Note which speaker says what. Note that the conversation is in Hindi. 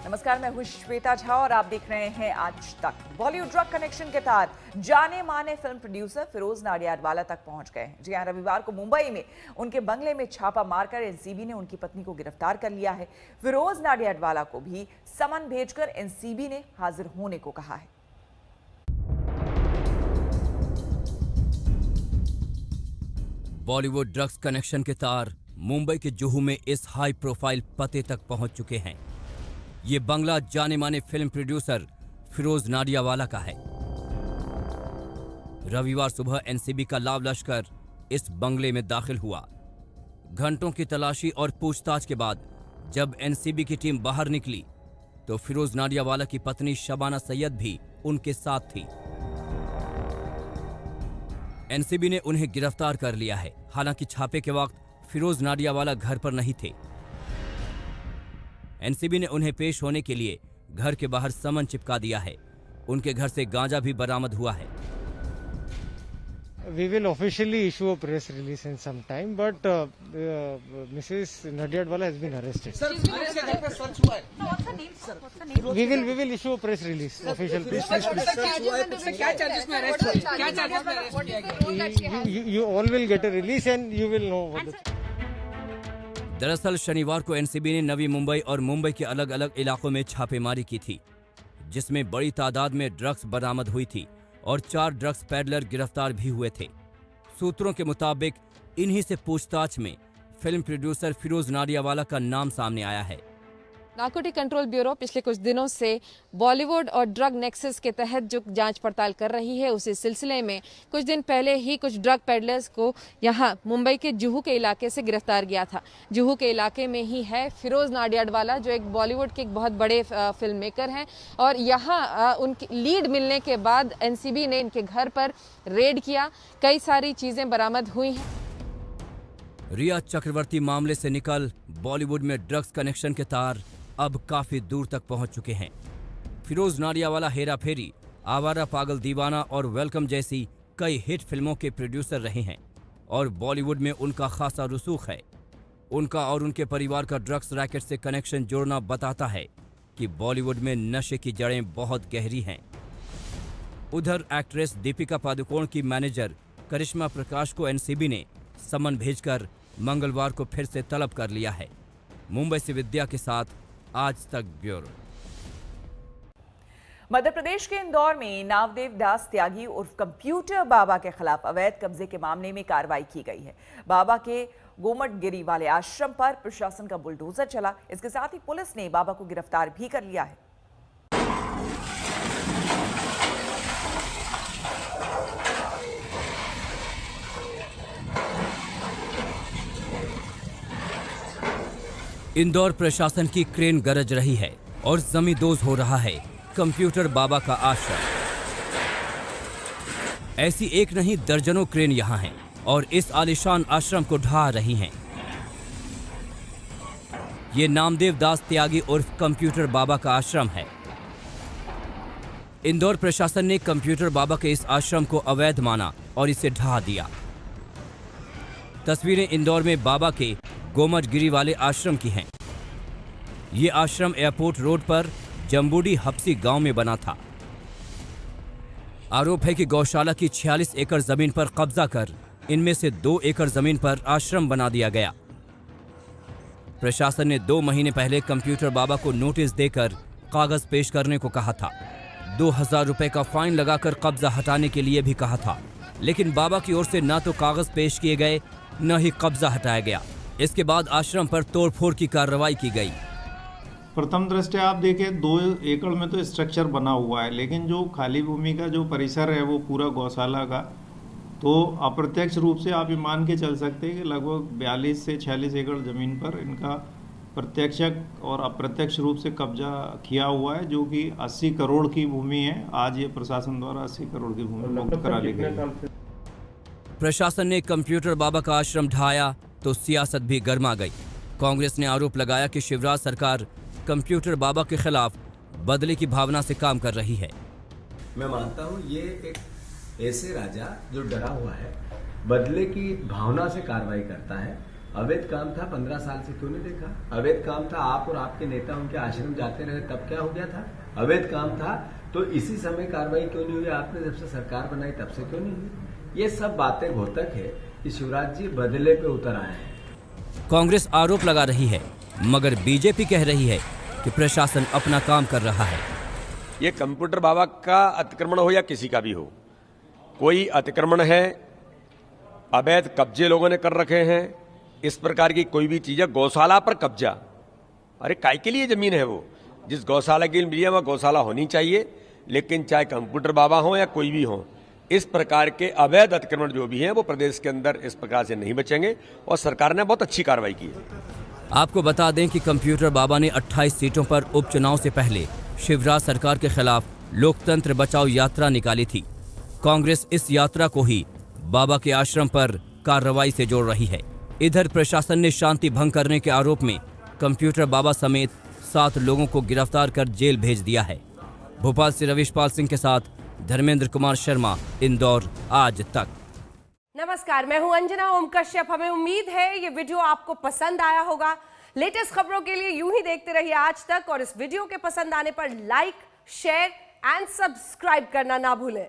Speaker 1: नमस्कार, मैं हूं श्वेता झा और आप देख रहे हैं आज तक। बॉलीवुड ड्रग कनेक्शन के तार जाने माने फिल्म प्रोड्यूसर फिरोज नाडियाडवाला तक पहुंच गए हैं। जी हां, रविवार को मुंबई में उनके बंगले में छापा मारकर एनसीबी ने उनकी पत्नी को गिरफ्तार कर लिया है। फिरोज नाडियाडवाला को भी समन भेजकर एनसीबी ने हाजिर होने को कहा है।
Speaker 2: बॉलीवुड ड्रग्स कनेक्शन के तार मुंबई के जुहू में इस हाई प्रोफाइल पते तक पहुंच चुके हैं। ये बंगला जाने माने फिल्म प्रोड्यूसर फिरोज नाडियाडवाला का है। रविवार सुबह एनसीबी का लाव लश्कर इस बंगले में दाखिल हुआ। घंटों की तलाशी और पूछताछ के बाद जब एनसीबी की टीम बाहर निकली तो फिरोज नाडियाडवाला की पत्नी शबाना सैयद भी उनके साथ थी। एनसीबी ने उन्हें गिरफ्तार कर लिया है। हालांकि छापे के वक्त फिरोज नाडियाडवाला घर पर नहीं थे। एनसीबी ने उन्हें पेश होने के लिए घर के बाहर समन चिपका दिया है। उनके घर से गांजा भी बरामद हुआ है।
Speaker 3: We will officially issue a press release in some time, but Mrs. Nadia has been arrested.
Speaker 4: Sir, इसके घर पे सर्च हुआ है।
Speaker 5: What's her name, sir? What's her name?
Speaker 3: We will issue a press release, official press release.
Speaker 4: क्या चार्जेस में अरेस्ट हुए? क्या चार्जेस में अरेस्ट किया गया?
Speaker 3: You all will get a release and you will know what the...
Speaker 2: दरअसल शनिवार को एनसीबी ने नवी मुंबई और मुंबई के अलग अलग इलाकों में छापेमारी की थी, जिसमें बड़ी तादाद में ड्रग्स बरामद हुई थी और 4 ड्रग्स पैडलर गिरफ्तार भी हुए थे। सूत्रों के मुताबिक इन्हीं से पूछताछ में फिल्म प्रोड्यूसर फिरोज नाडियाडवाला का नाम सामने आया है।
Speaker 6: नारकोटिक कंट्रोल ब्यूरो पिछले कुछ दिनों से बॉलीवुड और ड्रग नेक्सस के तहत जो जांच पड़ताल कर रही है, उसी सिलसिले में कुछ दिन पहले ही कुछ ड्रग पेडलर्स को यहां मुंबई के जुहू के इलाके से गिरफ्तार किया था। जुहू के इलाके में ही है फिरोज नाडियाडवाला, जो एक बॉलीवुड के एक बहुत बड़े फिल्म मेकर हैं, और यहाँ उनकी लीड मिलने के बाद एनसीबी ने इनके घर पर रेड किया। कई सारी चीजें बरामद हुई हैं।
Speaker 2: रिया चक्रवर्ती मामले से निकल बॉलीवुड में ड्रग्स कनेक्शन के तार अब काफी दूर तक पहुंच चुके हैं। फिरोज नाडियाडवाला हेरा फेरी, आवारा पागल दीवाना और वेलकम जैसी कई हिट फिल्मों के प्रोड्यूसर रहे हैं और बॉलीवुड में उनका खासा रसूख है। उनका और उनके परिवार का ड्रग्स रैकेट से कनेक्शन जोड़ना बताता है कि बॉलीवुड में नशे की जड़ें बहुत गहरी हैं। उधर एक्ट्रेस दीपिका पादुकोण की मैनेजर करिश्मा प्रकाश को एनसीबी ने समन भेजकर मंगलवार को फिर से तलब कर लिया है। मुंबई से विद्या के साथ आज तक ब्यूरो।
Speaker 1: मध्य प्रदेश के इंदौर में नावदेव दास त्यागी उर्फ कंप्यूटर बाबा के खिलाफ अवैध कब्जे के मामले में कार्रवाई की गई है। बाबा के गोमटगिरी वाले आश्रम पर प्रशासन का बुलडोजर चला। इसके साथ ही पुलिस ने बाबा को गिरफ्तार भी कर लिया है।
Speaker 2: इंदौर प्रशासन की क्रेन गरज रही है और जमींदोज हो रहा है कंप्यूटर बाबा का आश्रम। ऐसी एक नहीं दर्जनों क्रेन यहां हैं और इस आलीशान आश्रम को ढहा रही हैं। ये नामदेव दास त्यागी उर्फ कंप्यूटर बाबा का आश्रम है। इंदौर प्रशासन ने कंप्यूटर बाबा के इस आश्रम को अवैध माना और इसे ढहा दिया। तस्वीरें इंदौर में बाबा के गोमटगिरी वाले आश्रम की हैं। ये आश्रम एयरपोर्ट रोड पर जम्बूडी हप्सी गांव में बना था। आरोप है कि गौशाला की 46 एकड़ जमीन पर कब्जा कर इनमें से 2 एकड़ जमीन पर आश्रम बना दिया गया। प्रशासन ने 2 महीने पहले कंप्यूटर बाबा को नोटिस देकर कागज पेश करने को कहा था। 2000 रुपए का फाइन लगाकर कब्जा हटाने के लिए भी कहा था, लेकिन बाबा की ओर से न तो कागज पेश किए गए न ही कब्जा हटाया गया। इसके बाद आश्रम पर तोड़फोड़ की कार्रवाई की गई।
Speaker 7: प्रथम दृष्टया आप देखें 2 एकड़ में तो स्ट्रक्चर बना हुआ है, लेकिन जो खाली भूमि का जो परिसर है वो पूरा गौशाला का, तो अप्रत्यक्ष रूप से आप ये मान के चल सकते हैं कि लगभग 42 से 46 एकड़ ज़मीन पर इनका प्रत्यक्ष और अप्रत्यक्ष रूप से कब्जा किया हुआ है, जो कि 80 करोड़ की भूमि है। आज ये प्रशासन द्वारा 80 करोड़ की भूमि मुक्त करा ली गई।
Speaker 2: प्रशासन ने कंप्यूटर बाबा का आश्रम ढाया तो सियासत भी गर्मा गई। कांग्रेस ने आरोप लगाया कि शिवराज सरकार कंप्यूटर बाबा के खिलाफ बदले की भावना से काम कर रही है।
Speaker 8: मैं मानता हूँ ये एक ऐसे राजा जो डरा हुआ है, बदले की भावना से कार्रवाई करता है अवैध काम था, 15 साल से क्यों नहीं देखा? अवैध काम था, आप और आपके नेता उनके आश्रम जाते रहे, तब क्या हो गया था? अवैध काम था तो इसी समय कार्रवाई क्यों नहीं हुई? आपने जब से सरकार बनाई तब से क्यों नहीं हुई? ये सब बातें घोतक है कि शिवराज जी बदले पे उतर आए हैं।
Speaker 2: कांग्रेस आरोप लगा रही है, मगर बीजेपी कह रही है कि प्रशासन अपना काम कर रहा है।
Speaker 9: ये कंप्यूटर बाबा का अतिक्रमण हो या किसी का भी हो, कोई अतिक्रमण है, अवैध कब्जे लोगों ने कर रखे हैं, इस प्रकार की कोई भी चीज है, गौशाला पर कब्जा, अरे काय के लिए जमीन है वो? जिस गौशाला के लिए मिली है वह गौशाला होनी चाहिए, लेकिन चाहे कंप्यूटर बाबा हो या कोई भी हो, इस प्रकार के अवैध अतिक्रमण जो भी हैं वो प्रदेश के अंदर इस प्रकार से नहीं बचेंगे और सरकार ने बहुत अच्छी कार्रवाई की है।
Speaker 2: आपको बता दें कि कंप्यूटर बाबा ने 28 सीटों पर उपचुनाव से पहले शिवराज सरकार के खिलाफ लोकतंत्र बचाओ यात्रा निकाली थी। कांग्रेस इस यात्रा को ही बाबा के आश्रम पर कार्रवाई से जोड़ रही है। इधर प्रशासन ने शांति भंग करने के आरोप में कंप्यूटर बाबा समेत 7 लोगों को गिरफ्तार कर जेल भेज दिया है। भोपाल से रविश पाल सिंह के साथ धर्मेंद्र कुमार शर्मा, इंदौर आज तक।
Speaker 10: नमस्कार, मैं हूं अंजना ओम कश्यप। हमें उम्मीद है ये वीडियो आपको पसंद आया होगा। लेटेस्ट खबरों के लिए यूं ही देखते रहिए आज तक, और इस वीडियो के पसंद आने पर लाइक, शेयर एंड सब्सक्राइब करना ना भूलें।